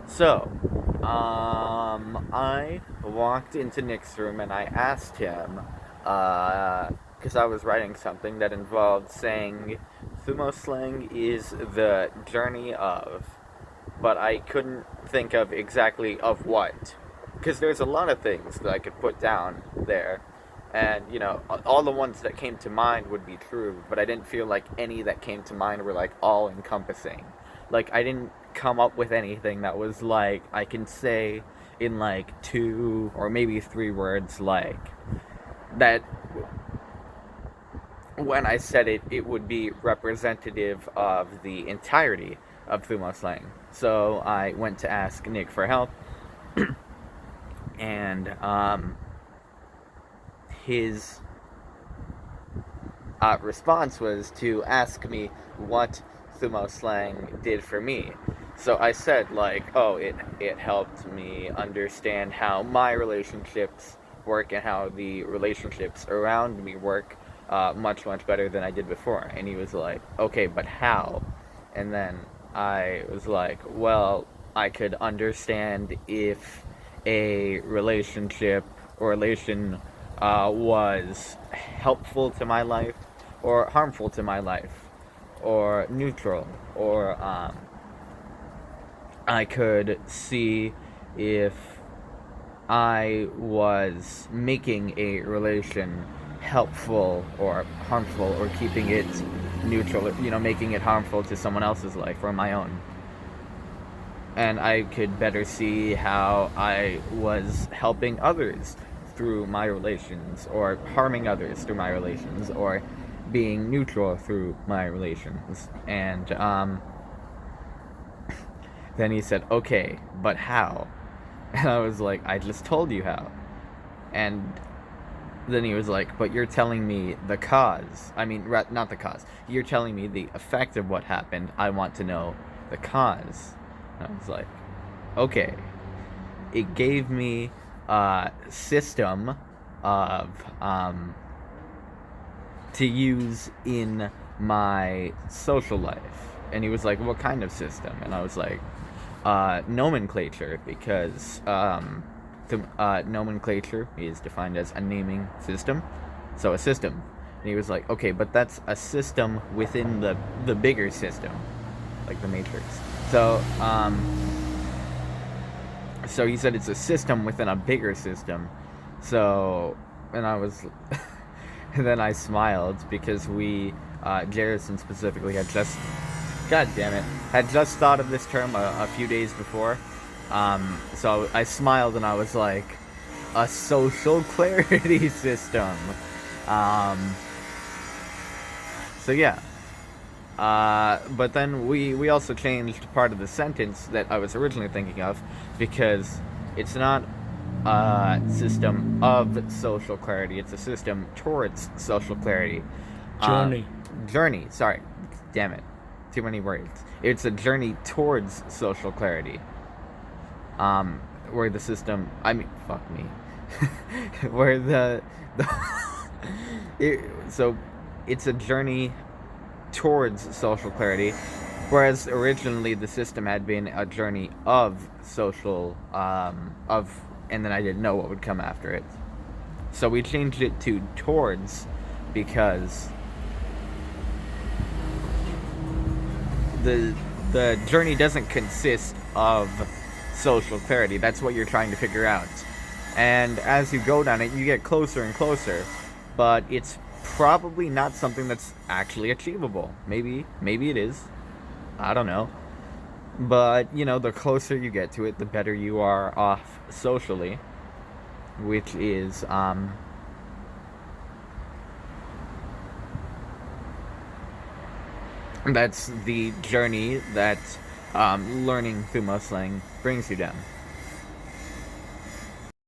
So, I walked into Nick's room and I asked him, because I was writing something that involved saying Thumoslang is the journey of, but I couldn't think of exactly of what. Because there's a lot of things that I could put down there, and all the ones that came to mind would be true, but I didn't feel like any that came to mind were like all encompassing. Like I didn't come up with anything that was like I can say in like two or maybe three words like that when I said it, it would be representative of the entirety of Thumoslang. So I went to ask Nick for help, and his response was to ask me what Thumoslang did for me. So I said, like, oh, it helped me understand how my relationships work and how the relationships around me work much, much better than I did before. And he was like, okay, but how? And then I was like, well, I could understand if a relationship or relation was helpful to my life or harmful to my life or neutral, or I could see if I was making a relation helpful or harmful, or keeping it neutral, making it harmful to someone else's life or my own. And I could better see how I was helping others through my relations, or harming others through my relations, or being neutral through my relations. And then he said, okay, but how? And I was like, I just told you how. And then he was like, but you're telling me the cause. I mean, not the cause. You're telling me the effect of what happened. I want to know the cause. And I was like, okay. It gave me a system of to use in my social life. And he was like, what kind of system? And I was like, nomenclature, because nomenclature is defined as a naming system. So a system. And he was like, okay, but that's a system within the bigger system, like the matrix. So, so he said it's a system within a bigger system. So, and I was, and then I smiled because Jarrison specifically had just, god damn it, had just thought of this term a few days before. So I smiled and I was like, a social clarity system. So yeah. But then we also changed part of the sentence that I was originally thinking of, because it's not a system of social clarity, it's a system towards social clarity. Journey. Journey, sorry. Damn it. Too many words. It's a journey towards social clarity. Where the system, I mean, fuck me. Where so it's a journey towards social clarity, whereas originally the system had been a journey of social, and then I didn't know what would come after it. So we changed it to towards, because the journey doesn't consist of social clarity. That's what you're trying to figure out. And as you go down it, you get closer and closer, but it's probably not something that's actually achievable. Maybe it is. I don't know. But, the closer you get to it, the better you are off socially, which is, that's the journey that learning Thumoslang brings you down.